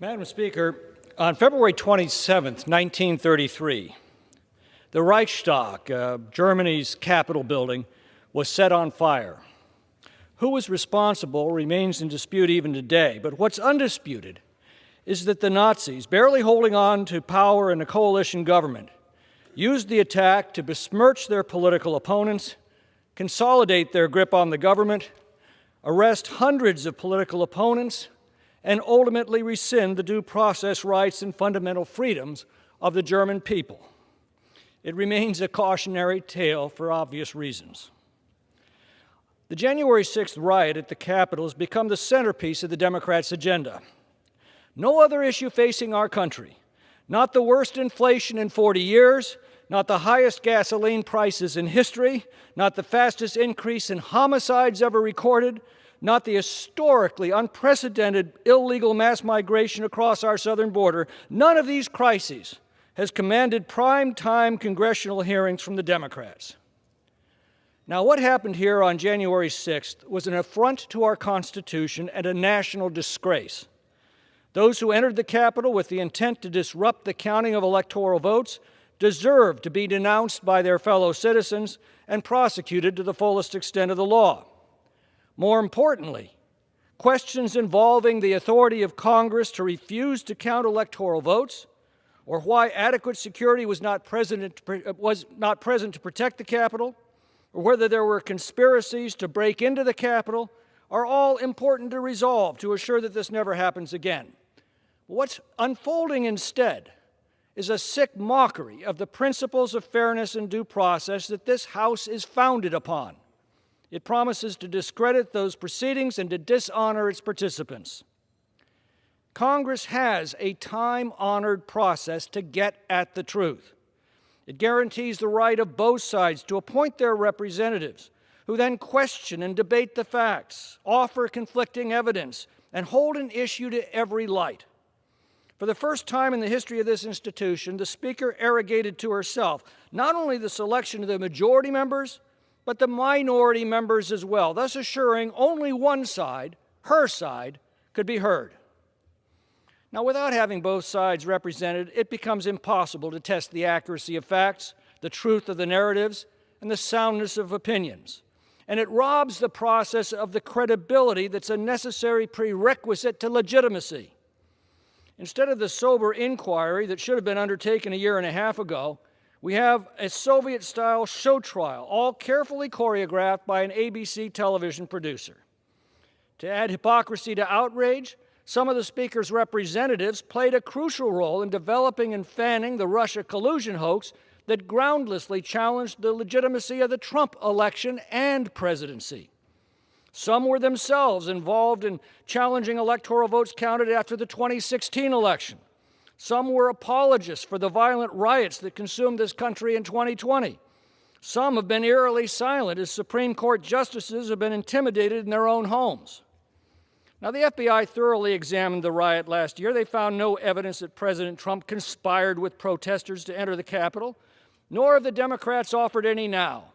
Madam Speaker, on February 27, 1933, the Reichstag, Germany's Capitol building, was set on fire. Who was responsible remains in dispute even today, but what's undisputed is that the Nazis, barely holding on to power in a coalition government, used the attack to besmirch their political opponents, consolidate their grip on the government, arrest hundreds of political opponents, and ultimately rescind the due process rights and fundamental freedoms of the German people. It remains a cautionary tale for obvious reasons. The January 6th riot at the Capitol has become the centerpiece of the Democrats' agenda. No other issue facing our country, not the worst inflation in 40 years, not the highest gasoline prices in history, not the fastest increase in homicides ever recorded, not the historically unprecedented illegal mass migration across our southern border, none of these crises has commanded prime-time congressional hearings from the Democrats. Now, what happened here on January 6th was an affront to our Constitution and a national disgrace. Those who entered the Capitol with the intent to disrupt the counting of electoral votes deserve to be denounced by their fellow citizens and prosecuted to the fullest extent of the law. More importantly, questions involving the authority of Congress to refuse to count electoral votes, or why adequate security was not present to protect the Capitol, or whether there were conspiracies to break into the Capitol, are all important to resolve to assure that this never happens again. What's unfolding instead is a sick mockery of the principles of fairness and due process that this House is founded upon. It promises to discredit those proceedings and to dishonor its participants. Congress has a time-honored process to get at the truth. It guarantees the right of both sides to appoint their representatives, who then question and debate the facts, offer conflicting evidence, and hold an issue to every light. For the first time in the history of this institution, the Speaker arrogated to herself not only the selection of the majority members, but the minority members as well, thus assuring only one side, her side, could be heard. Now, without having both sides represented, it becomes impossible to test the accuracy of facts, the truth of the narratives, and the soundness of opinions. And it robs the process of the credibility that's a necessary prerequisite to legitimacy. Instead of the sober inquiry that should have been undertaken a year and a half ago, we have a Soviet-style show trial, all carefully choreographed by an ABC television producer. To add hypocrisy to outrage, some of the Speaker's representatives played a crucial role in developing and fanning the Russia collusion hoax that groundlessly challenged the legitimacy of the Trump election and presidency. Some were themselves involved in challenging electoral votes counted after the 2016 election. Some were apologists for the violent riots that consumed this country in 2020. Some have been eerily silent as Supreme Court justices have been intimidated in their own homes. Now, the FBI thoroughly examined the riot last year. They found no evidence that President Trump conspired with protesters to enter the Capitol, nor have the Democrats offered any now.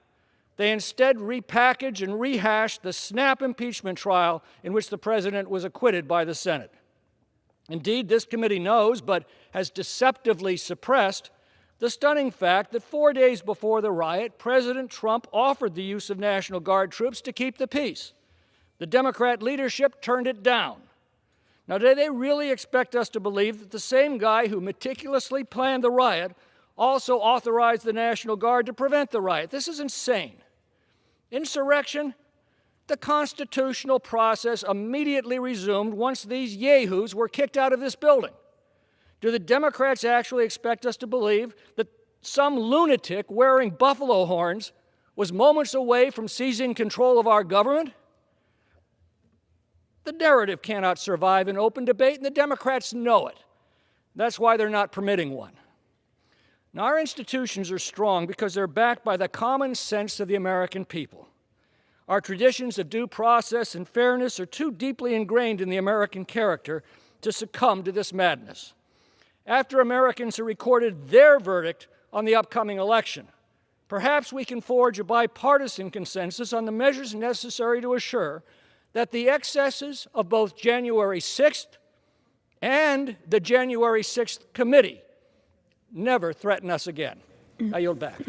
They instead repackaged and rehashed the snap impeachment trial in which the president was acquitted by the Senate. Indeed, this committee knows, but has deceptively suppressed, the stunning fact that 4 days before the riot, President Trump offered the use of National Guard troops to keep the peace. The Democrat leadership turned it down. Now, do they really expect us to believe that the same guy who meticulously planned the riot also authorized the National Guard to prevent the riot? This is insane. Insurrection? The constitutional process immediately resumed once these yahoos were kicked out of this building. Do the Democrats actually expect us to believe that some lunatic wearing buffalo horns was moments away from seizing control of our government? The narrative cannot survive in open debate, and the Democrats know it. That's why they're not permitting one. Now, our institutions are strong because they're backed by the common sense of the American people. Our traditions of due process and fairness are too deeply ingrained in the American character to succumb to this madness. After Americans have recorded their verdict on the upcoming election, perhaps we can forge a bipartisan consensus on the measures necessary to assure that the excesses of both January 6th and the January 6th committee never threaten us again. I yield back.